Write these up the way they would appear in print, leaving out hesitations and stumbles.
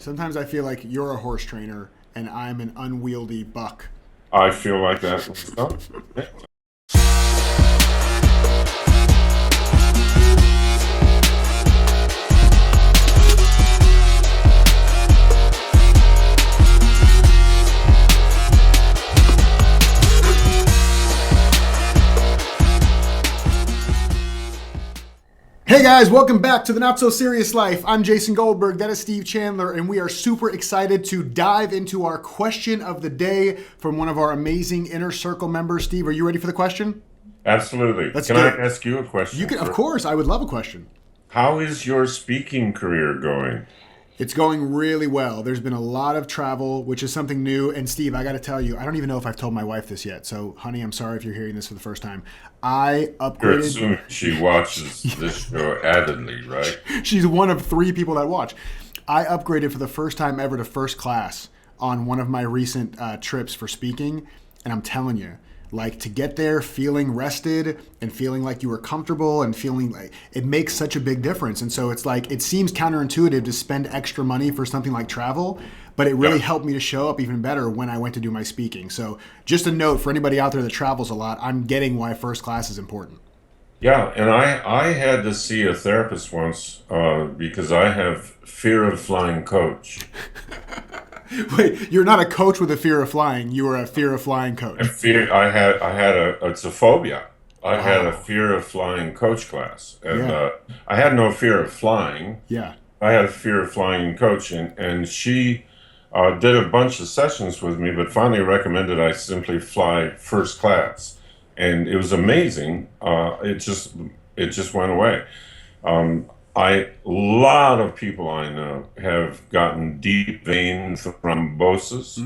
Sometimes I feel like you're a horse trainer and I'm an unwieldy buck. I feel like that myself. Hey guys, welcome back to the Not So Serious Life. I'm Jason Goldberg, that is Steve Chandler, and we are super excited to dive into our question of the day from one of our amazing Inner Circle members. Steve, are you ready for the question? Absolutely. Let's Can do I it. ask you a question? You can, of course, I would love a question. How is your speaking career going? It's going really well. There's been a lot of travel, which is something new. And Steve, I got to tell you, I don't even know if I've told my wife this yet. So, honey, I'm sorry if you're hearing this for the first time. I You're upgraded. assuming she watches this show avidly, right? She's one of 3 people that watch. I upgraded for the first time ever to first class on one of my recent trips for speaking. And I'm telling you, like, to get there feeling rested and feeling like you were comfortable and feeling like it makes such a big difference. And so it's like, it seems counterintuitive to spend extra money for something like travel, but it really helped me to show up even better when I went to do my speaking. So just a note for anybody out there that travels a lot, I'm getting why first class is important. Yeah, and I had to see a therapist once because I have fear of flying coach. Wait, you're not a coach with a fear of flying. You are a fear of flying coach. It's a phobia. I had a Wow. fear of flying coach class, and Yeah. I had no fear of flying. Yeah. I had a fear of flying in coach, and she did a bunch of sessions with me, but finally recommended I simply fly first class, and it was amazing. It just went away. A lot of people I know have gotten deep vein thrombosis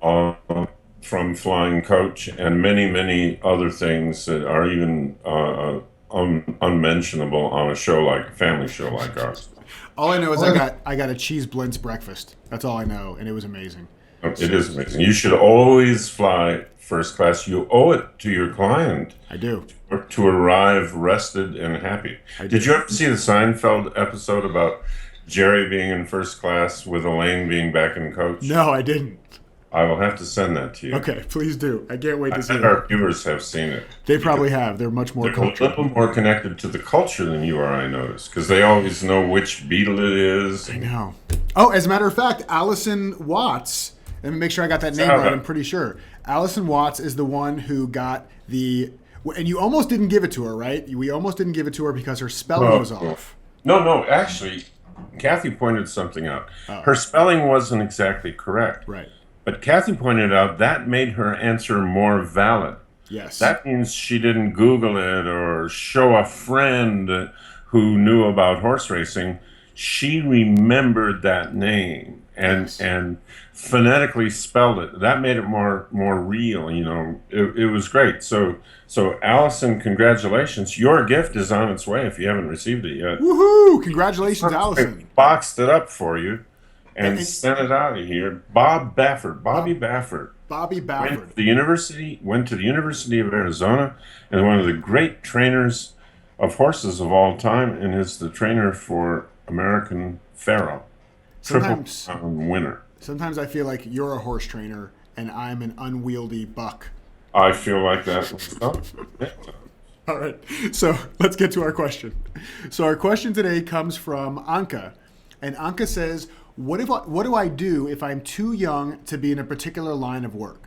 uh, from flying coach, and many other things that are even unmentionable on a family show like ours. All I know is I got a cheese blintz breakfast. That's all I know, and it was amazing. It is amazing. You should always fly first class. You owe it to your client I do. to arrive rested and happy. I do. Did you ever see the Seinfeld episode about Jerry being in first class with Elaine being back in coach? No, I didn't. I will have to send that to you. Okay, please do. I can't wait I to see bet it. our viewers have seen it. They probably have. They're much more They're a cultured. little more connected to the culture than you are, I notice, because they always know which Beatle it is. I know. Oh, as a matter of fact, Allison Watts. Let me make sure I got that name right. I'm pretty sure. Allison Watts is the one who got the. And you almost didn't give it to her, right? We almost didn't give it to her because her spelling was off. No, actually, Kathy pointed something out. Her spelling wasn't exactly correct. Right. But Kathy pointed out that made her answer more valid. Yes. That means she didn't Google it or show a friend who knew about horse racing. She remembered that name and phonetically spelled it. That made it more real. It was great. So Allison, congratulations! Your gift is on its way if you haven't received it yet. Woohoo! Congratulations, I Allison. boxed it up for you and And- sent it out of here. Bobby Baffert Bobby went Baffert. to the University of Arizona, and one of the great trainers of horses of all time, and is the trainer for American Pharoah, Triple Crown winner. Sometimes I feel like you're a horse trainer and I'm an unwieldy buck. I feel like that myself. Yeah. All right, so let's get to our question. So our question today comes from Anca, and Anca says, what do I do if I'm too young to be in a particular line of work?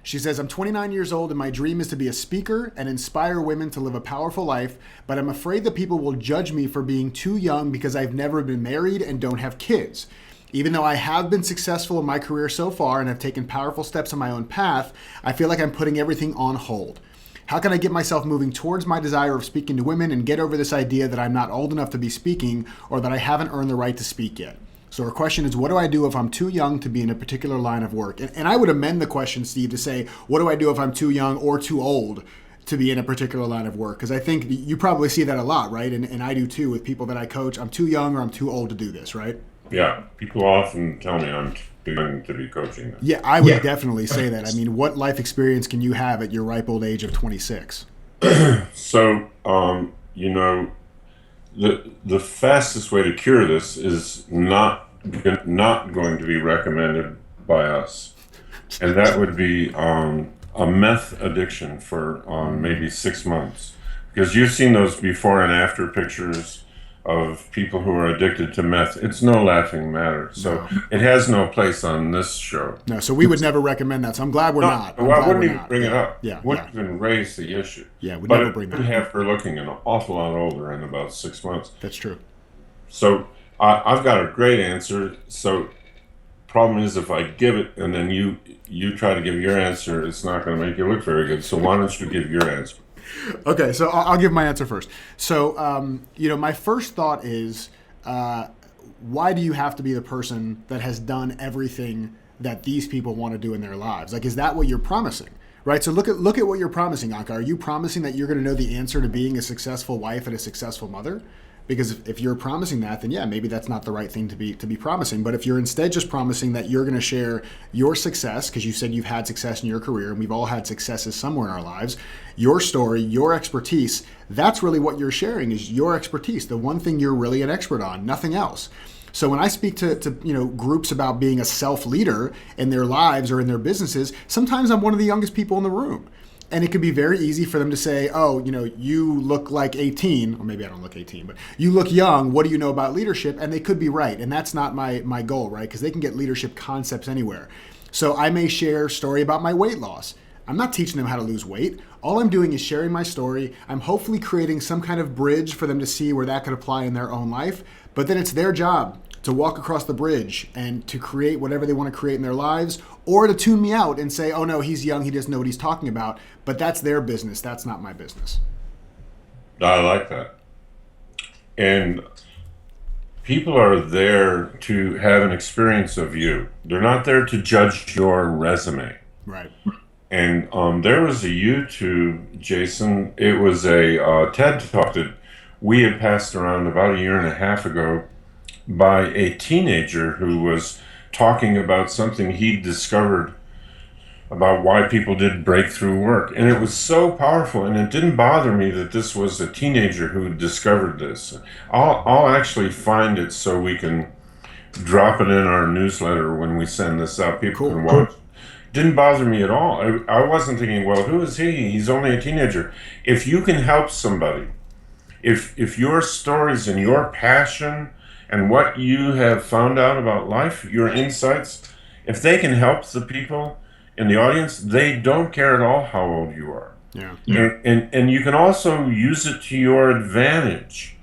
She says, I'm 29 years old and my dream is to be a speaker and inspire women to live a powerful life, but I'm afraid that people will judge me for being too young because I've never been married and don't have kids. Even though I have been successful in my career so far and have taken powerful steps on my own path, I feel like I'm putting everything on hold. How can I get myself moving towards my desire of speaking to women and get over this idea that I'm not old enough to be speaking or that I haven't earned the right to speak yet? So her question is, what do I do if I'm too young to be in a particular line of work? And I would amend the question, Steve, to say, what do I do if I'm too young or too old to be in a particular line of work? Because I think you probably see that a lot, right? And I do too with people that I coach. I'm too young or I'm too old to do this, right? Yeah, people often tell me I'm too young to be coaching them. Yeah, I would definitely say that. I mean, what life experience can you have at your ripe old age of 26? So, the fastest way to cure this is not not going to be recommended by us, and that would be a meth addiction for maybe 6 months, because you've seen those before and after pictures of people who are addicted to meth. It's no laughing matter. So it has no place on this show. No, so we would never recommend that. So I'm glad we're not. Well, I wouldn't even bring it up. Yeah, Wouldn't even raise the issue. Yeah, we'd but never it bring would that. have her looking an awful lot older in about 6 months. That's true. So I've got a great answer. So problem is, if I give it and then you try to give your answer, it's not going to make you look very good. So why don't you give your answer? Okay, so I'll give my answer first. So, my first thought is, why do you have to be the person that has done everything that these people want to do in their lives? Like, is that what you're promising? Right? So look at what you're promising, Anca. Are you promising that you're going to know the answer to being a successful wife and a successful mother? Because if you're promising that, then yeah, maybe that's not the right thing to be promising. But if you're instead just promising that you're going to share your success, because you said you've had success in your career, and we've all had successes somewhere in our lives, your story, your expertise, that's really what you're sharing, is your expertise, the one thing you're really an expert on, nothing else. So when I speak to groups about being a self-leader in their lives or in their businesses, sometimes I'm one of the youngest people in the room. And it could be very easy for them to say, oh, you look like 18, or maybe I don't look 18, but you look young. What do you know about leadership? And they could be right. And that's not my goal, right? Because they can get leadership concepts anywhere. So I may share a story about my weight loss. I'm not teaching them how to lose weight. All I'm doing is sharing my story. I'm hopefully creating some kind of bridge for them to see where that could apply in their own life. But then it's their job to walk across the bridge and to create whatever they want to create in their lives, or to tune me out and say, oh no, he's young, he doesn't know what he's talking about. But that's their business. That's not my business. I like that. And people are there to have an experience of you. They're not there to judge your resume. Right. And there was a YouTube, Jason, it was a TED Talk that we had passed around about 1.5 years ago by a teenager who was talking about something he discovered about why people did breakthrough work. And it was so powerful, and it didn't bother me that this was a teenager who discovered this. I'll actually find it so we can drop it in our newsletter when we send this out. People can watch. Didn't bother me at all. I wasn't thinking, well, who is he? He's only a teenager. If you can help somebody, if your stories and your passion and what you have found out about life, your insights, if they can help the people in the audience, they don't care at all how old you are. Yeah. And you can also use it to your advantage.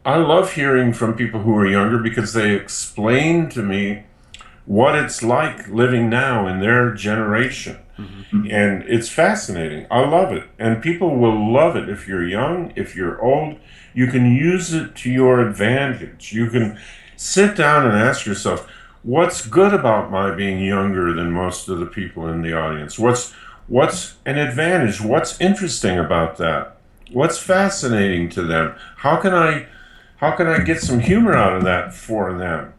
I love hearing from people who are younger because they explain to me what it's like living now in their generation. Mm-hmm. And it's fascinating. I love it. And people will love it if you're young, if you're old. You can use it to your advantage. You can sit down and ask yourself, what's good about my being younger than most of the people in the audience? What's an advantage? What's interesting about that? What's fascinating to them? How can I get some humor out of that for them?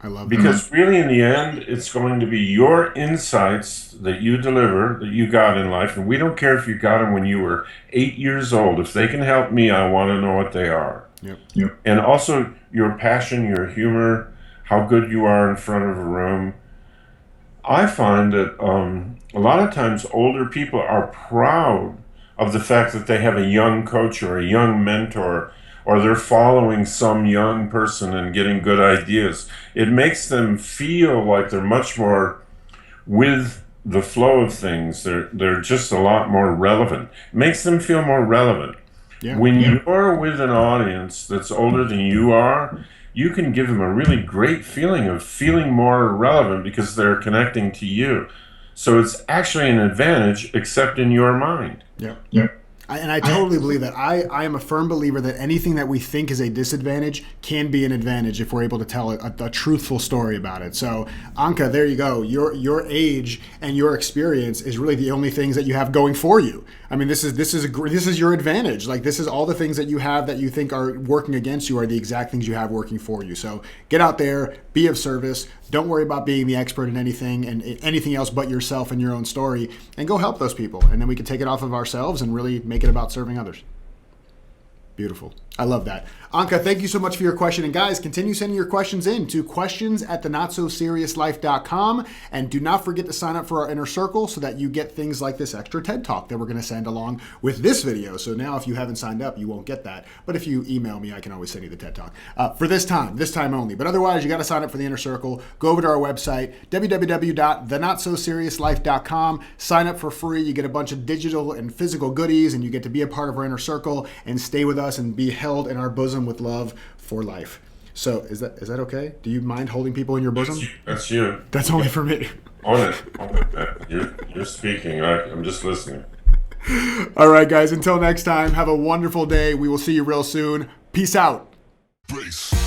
I love that. Because really, in the end, it's going to be your insights that you deliver, that you got in life. And we don't care if you got them when you were 8 years old. If they can help me, I want to know what they are. Yep. And also your passion, your humor, how good you are in front of a room. I find that a lot of times older people are proud of the fact that they have a young coach or a young mentor, or they're following some young person and getting good ideas. It makes them feel like they're much more with the flow of things. They're just a lot more relevant. It makes them feel more relevant. Yeah. When you're with an audience that's older than you are, you can give them a really great feeling of feeling more relevant because they're connecting to you. So it's actually an advantage, except in your mind. Yep. And I totally believe that. I am a firm believer that anything that we think is a disadvantage can be an advantage if we're able to tell a truthful story about it. So, Anca, there you go. Your age and your experience is really the only things that you have going for you. I mean, this is your advantage. Like, this is all the things that you have that you think are working against you are the exact things you have working for you. So get out there, be of service. Don't worry about being the expert in anything and anything else but yourself and your own story, and go help those people. And then we can take it off of ourselves and really make it about serving others. Beautiful. I love that. Anca, thank you so much for your question. And guys, continue sending your questions in to questions@thenotsoserious.life.com. And do not forget to sign up for our inner circle so that you get things like this extra TED Talk that we're going to send along with this video. So now if you haven't signed up, you won't get that. But if you email me, I can always send you the TED Talk for this time only. But otherwise, you got to sign up for the inner circle. Go over to our website, www.thenotsoserious.life.com. Sign up for free. You get a bunch of digital and physical goodies, and you get to be a part of our inner circle and stay with us and be held in our bosom with love for life. So is that okay? Do you mind holding people in your bosom? That's you. That's only for me. On it. You're speaking. I'm just listening. All right, guys. Until next time, have a wonderful day. We will see you real soon. Peace out. Brace.